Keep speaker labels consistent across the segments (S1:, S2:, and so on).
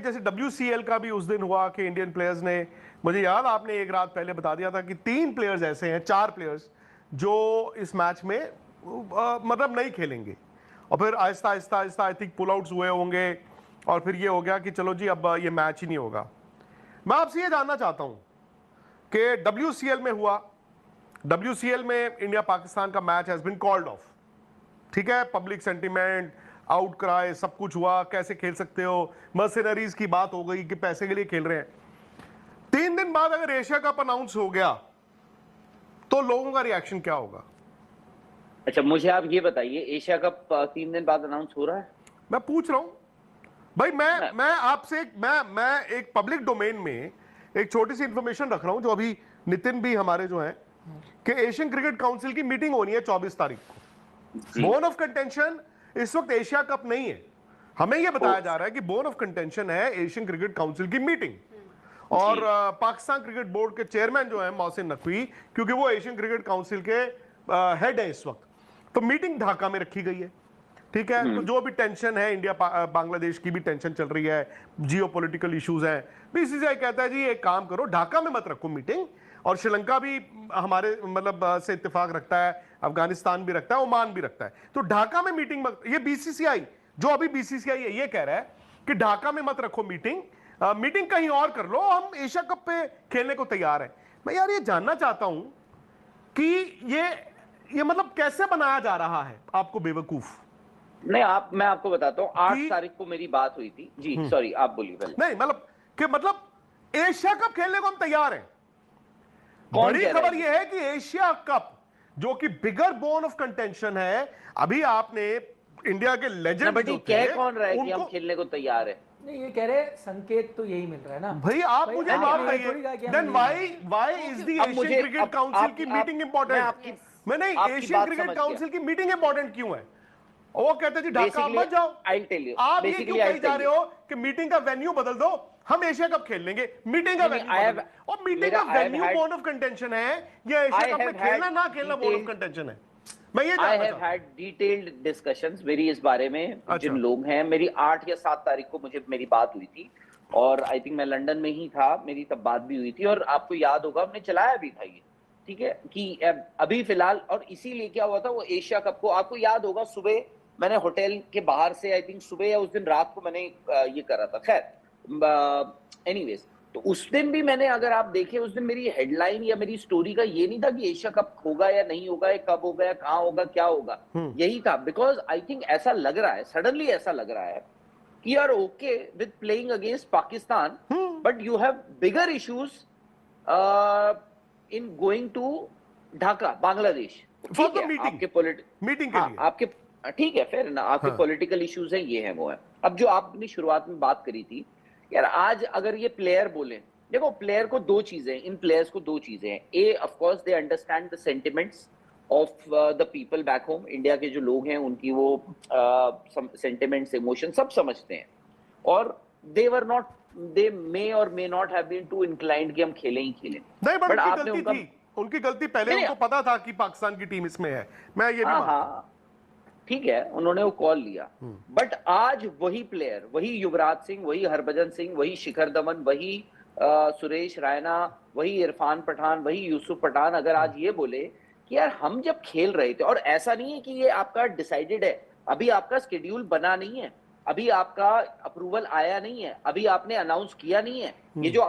S1: जैसे WCL का भी उस दिन हुआ कि इंडियन प्लेयर्स ने, मुझे याद आपने एक रात पहले बता दिया था कि 3 प्लेयर्स ऐसे हैं, 4 प्लेयर्स जो इस मैच में मतलब नहीं खेलेंगे, और फिर Aahista Aahista Aahista I think pull outs हुए होंगे, और फिर ये हो गया कि चलो जी अब ये मैच ही नहीं होगा। मैं आपसे ये जानना चाहता हूं कि WCL में हुआ, WCL में इंडिया पाकिस्तान का match has been called off, ठीक है, पब्लिक सेंटीमेंट, आउट क्राई, सब कुछ हुआ, कैसे खेल सकते हो, मर्सिनरीज की बात हो गई कि पैसे के लिए खेल रहे हैं। 3 दिन बाद अगर एशिया कप अनाउंस हो गया तो लोगों का रिएक्शन क्या होगा?
S2: अच्छा, मुझे आप ये बताइए, एशिया कप 3 दिन बाद अनाउंस हो रहा है?
S1: मैं पूछ रहा हूं भाई, मैं आपसे मैं एक पब्लिक डोमेन में एक छोटी सी इंफॉर्मेशन रख रहा हूं, जो अभी नितिन भी हमारे जो है, कि एशियन क्रिकेट काउंसिल की मीटिंग होनी है 24 तारीख को। बोन ऑफ कंटेंशन इस वक्त एशिया कप नहीं है, हमें यह बताया जा रहा है कि बोन ऑफ कंटेंशन है एशियन क्रिकेट काउंसिल की मीटिंग, और पाकिस्तान क्रिकेट बोर्ड के चेयरमैन जो है मोहसिन नकवी, क्योंकि वो एशियन क्रिकेट काउंसिल के हेड है इस वक्त, तो मीटिंग ढाका में रखी गई है, ठीक है। तो जो भी टेंशन है, इंडिया बांग्लादेश की भी टेंशन चल रही है, जियो पॉलिटिकल इश्यूज हैं, बीसीसीआई कहता है जी एक काम करो, ढाका में मत रखो मीटिंग, और श्रीलंका भी हमारे मतलब से इत्तेफाक रखता है, अफगानिस्तान भी रखता है, ओमान भी रखता है, तो ढाका में मीटिंग ये बीसीसीआई जो अभी बीसीसीआई ये कह रहा है कि ढाका में मत रखो मीटिंग, मीटिंग कहीं और कर लो, हम एशिया कप पे खेलने को तैयार हैं। मैं यार ये जानना चाहता हूं कि ये मतलब कैसे बनाया जा रहा है आपको बेवकूफ?
S2: नहीं, मैं आपको बताता हूं, 8 तारीख को मेरी बात हुई थी जी। सॉरी, आप बोलिए पहले।
S1: नहीं मतलब एशिया कप खेलने को हम तैयार हैं। बड़ी खबर यह है कि एशिया कप जो कि बिगर बोन ऑफ कंटेंशन है, अभी आपने इंडिया के लेजेंड
S2: जो कह कौन रहा है कि हम खेलने को तैयार है?
S3: नहीं, ये कह रहे संकेत तो यही मिल रहा है ना
S1: भाई, आप मुझे बात बताइए, then why is the Asian cricket council की मीटिंग इंपॉर्टेंट? मैं नहीं, एशियन क्रिकेट काउंसिल की मीटिंग इंपॉर्टेंट क्यों है? वो कहते जी ढाका मत जाओ, आप ये क्यों कही जा रहे हो कि मीटिंग का वेन्यू बदल दो, हम एशिया कप खेल लेंगे, मीटिंग का वेन्यू, और मीटिंग का वेन्यू बोन ऑफ कंटेंशन है या एशिया कप में खेलना ना खेलना बोन ऑफ कंटेंशन है? मैं ये
S2: I have had detailed discussions मेरी इस बारे में, जिन लोग हैं, मेरी 8 या 7 तारीख को मेरी बात हुई थी, और आई थिंक मैं लंदन में ही था, मेरी तब बात भी हुई थी, और आपको याद होगा हमने चलाया भी था ये, ठीक है, कि अभी फिलहाल, और इसीलिए क्या हुआ था, वो एशिया कप को आपको याद होगा, सुबह मैंने होटल के बाहर से, आई थिंक सुबह या उस दिन रात को मैंने ये करा था। खैर एनीवेज, तो उस दिन भी मैंने, अगर आप देखें, उस दिन मेरी हेडलाइन या मेरी स्टोरी का ये नहीं था कि एशिया कप होगा या नहीं होगा, या कब होगा, या कहाँ होगा, क्या होगा, यही था। बिकॉज आई थिंक ऐसा लग रहा है, सडनली ऐसा लग रहा है कि you are okay with playing against Pakistan, but you have bigger issues in going to Dhaka, Bangladesh. आपके ठीक है, फिर ना आपके पॉलिटिकल इश्यूज हैं, ये है वो है। अब जो आपने शुरुआत में बात करी थी यार, आज अगर ये प्लेयर बोले, देखो प्लेयर को 2 चीजें, इन प्लेयर्स को 2 चीजें हैं। A, of course they understand the sentiments of the people back home, India के जो लोग हैं उनकी वो सेंटिमेंट्स, इमोशन सब समझते हैं, और दे वर नॉट, दे मे और may not have been to inclined कि हम खेलें ही खेलें।
S1: नहीं, बट आपने उनकी गलती पहले, उनको पता था कि पाकिस्तान की टीम इसमें है, मैं ये भी मानता हूं,
S2: ठीक है, उन्होंने वो कॉल लिया, बट आज वही प्लेयर, वही युवराज सिंह, वही हरभजन सिंह, वही शिखर धवन, वही सुरेश रैना, वही इरफान पठान, वही यूसुफ पठान, अगर आज ये बोले कि यार हम जब खेल रहे थे, और ऐसा नहीं है कि ये आपका डिसाइडेड है, अभी आपका शेड्यूल बना नहीं है, अभी आपका अप्रूवल आया नहीं है, अभी आपने अनाउंस किया नहीं है, ये जो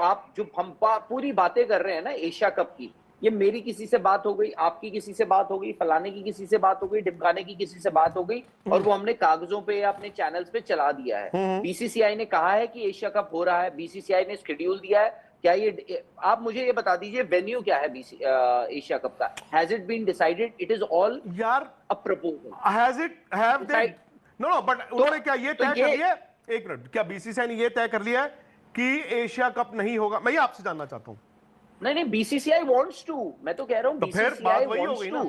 S2: हम पूरी बातें कर रहे हैं ना एशिया कप की, ये मेरी किसी से बात हो गई, आपकी किसी से बात हो गई, फलाने की किसी से बात हो गई, ढिमकाने की किसी से बात हो गई, और वो हमने कागजों पे या अपने चैनल्स पे चला दिया है। बीसीसीआई ने कहा है कि एशिया कप हो रहा है, बीसीसीआई ने शेड्यूल दिया है, क्या ये, आप मुझे ये बता दीजिए वेन्यू क्या है एशिया कप का? Has it been decided? It is all
S1: यार
S2: a proposal.
S1: Has it have they, no but उन्होंने क्या ये तय कर लिया? एक मिनट, क्या बीसीसीआई ने ये तय कर लिया कि एशिया कप नहीं होगा? मैं ये आपसे जानना चाहता हूं।
S2: नहीं, बीसीसीआई वांट्स टू, मैं तो कह रहा हूं बीसीसीआई वांट्स टू,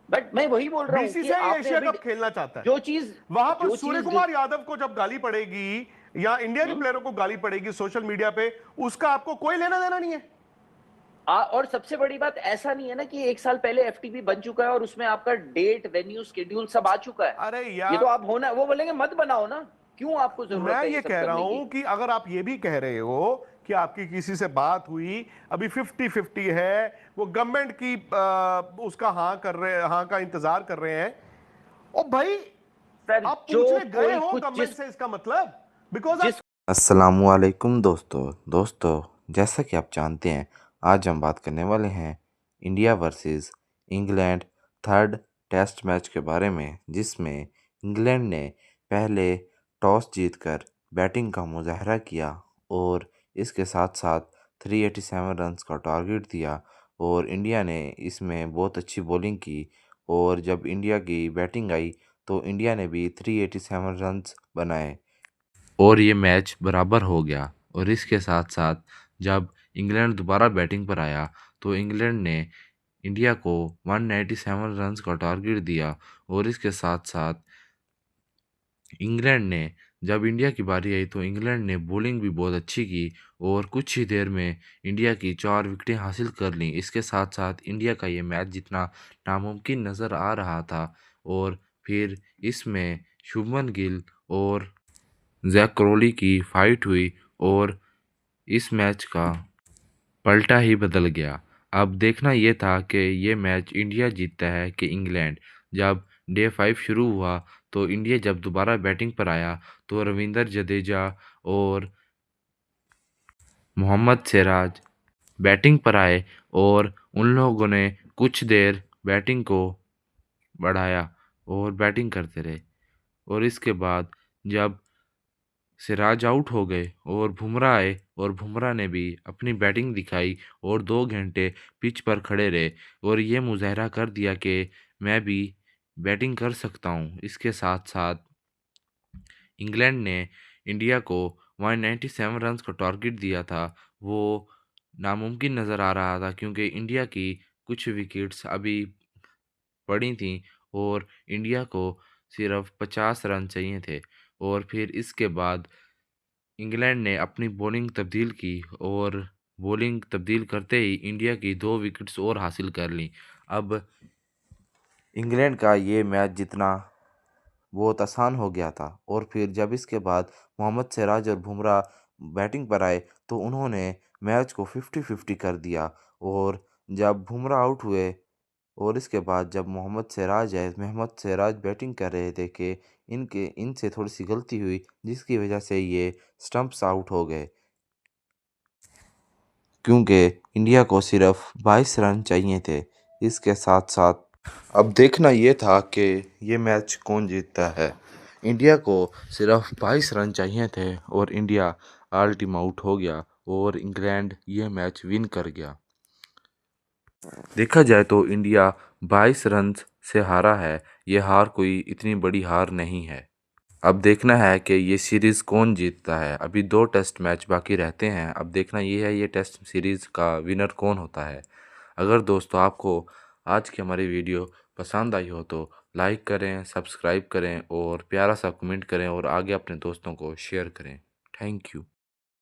S2: बट मैं वही बोल रहा हूं कि
S1: बीसीसीआई एशिया कप खेलना चाहता है।
S2: जो चीज
S1: वहां पर सूर्य कुमार यादव को जब गाली पड़ेगी या इंडिया के प्लेयरों को गाली पड़ेगी सोशल मीडिया पे, उसका आपको कोई लेना देना नहीं है।
S2: और सबसे बड़ी बात, ऐसा नहीं है ना कि 1 साल पहले एफटीपी बन चुका है और उसमें आपका डेट, वेन्यू, शेड्यूल सब आ चुका है।
S1: अरे यार,
S2: ये तो आप होना, वो बोलेंगे मत बनाओ ना, क्यों आपको जरूरत
S1: मैं
S2: है
S1: ये
S2: ये सब
S1: कह रहा
S2: करने
S1: हूं
S2: की?
S1: कि अगर आप ये भी कह रहे हो कि आपकी किसी से बात हुई, अभी 50-50 है, वो गवर्नमेंट की उसका हाँ का इंतजार कर रहे हैं, ओ भाई
S2: सर
S1: आप
S2: जो
S1: पूछने गए
S2: कोई
S1: हो
S2: कुछ
S1: गवर्नमेंट से, इसका मतलब बिकॉज आप
S4: जिस अस्सलामुअलैकुम दोस्तों जैसा कि आप जानते हैं, आज हम बात करने वाले हैं India versus England third test match के बारे में, जिसमें इंग्लैंड ने पहले टॉस जीतकर बैटिंग का मुजाहरा किया और इसके साथ साथ 387 रन्स का टारगेट दिया और इंडिया ने इसमें बहुत अच्छी बॉलिंग की। और जब इंडिया की बैटिंग आई तो इंडिया ने भी 387 रन्स बनाए और ये मैच बराबर हो गया। और इसके साथ साथ जब इंग्लैंड दोबारा बैटिंग पर आया तो इंग्लैंड ने इंडिया को 197 रन्स का टारगेट दिया। और इसके साथ साथ इंग्लैंड ने जब इंडिया की बारी आई तो इंग्लैंड ने बॉलिंग भी बहुत अच्छी की और कुछ ही देर में इंडिया की 4 विकेटें हासिल कर लीं। इसके साथ साथ इंडिया का ये मैच जितना नामुमकिन नज़र आ रहा था, और फिर इसमें शुभमन गिल और जैक क्रोली की फाइट हुई और इस मैच का पलटा ही बदल गया। अब देखना ये था कि ये मैच इंडिया जीतता है कि इंग्लैंड। जब डे 5 शुरू हुआ तो इंडिया जब दोबारा बैटिंग पर आया तो रविंद्र जडेजा और मोहम्मद सिराज बैटिंग पर आए और उन लोगों ने कुछ देर बैटिंग को बढ़ाया और बैटिंग करते रहे। और इसके बाद जब सिराज आउट हो गए और बुमराह आए और बुमराह ने भी अपनी बैटिंग दिखाई और 2 घंटे पिच पर खड़े रहे और ये मुजाहरा कर दिया कि मैं भी बैटिंग कर सकता हूँ। इसके साथ साथ इंग्लैंड ने इंडिया को 197 रन्स का टारगेट दिया था, वो नामुमकिन नज़र आ रहा था क्योंकि इंडिया की कुछ विकेट्स अभी पड़ी थीं और इंडिया को सिर्फ 50 रन चाहिए थे। और फिर इसके बाद इंग्लैंड ने अपनी बॉलिंग तब्दील की और बॉलिंग तब्दील करते ही इंडिया की 2 विकेट्स और हासिल कर लीं। अब इंग्लैंड का ये मैच जीतना बहुत आसान हो गया था। और फिर जब इसके बाद मोहम्मद सिराज और बुमराह बैटिंग पर आए तो उन्होंने मैच को 50-50 कर दिया। और जब बुमराह आउट हुए और इसके बाद जब मोहम्मद सिराज बैटिंग कर रहे थे कि इनसे थोड़ी सी गलती हुई जिसकी वजह से ये स्टंप्स आउट हो गए, क्योंकि इंडिया को सिर्फ 22 रन चाहिए थे। इसके साथ साथ अब देखना ये था कि ये मैच कौन जीतता है। इंडिया को सिर्फ 22 रन चाहिए थे और इंडिया ऑल टीम आउट हो गया और इंग्लैंड ये मैच विन कर गया। देखा जाए तो इंडिया 22 रन से हारा है। ये हार कोई इतनी बड़ी हार नहीं है। अब देखना है कि ये सीरीज़ कौन जीतता है। अभी 2 टेस्ट मैच बाकी रहते हैं। अब देखना ये है ये टेस्ट सीरीज़ का विनर कौन होता है। अगर दोस्तों आपको आज की हमारी वीडियो पसंद आई हो तो लाइक करें, सब्सक्राइब करें और प्यारा सा कमेंट करें और आगे अपने दोस्तों को शेयर करें। Thank you.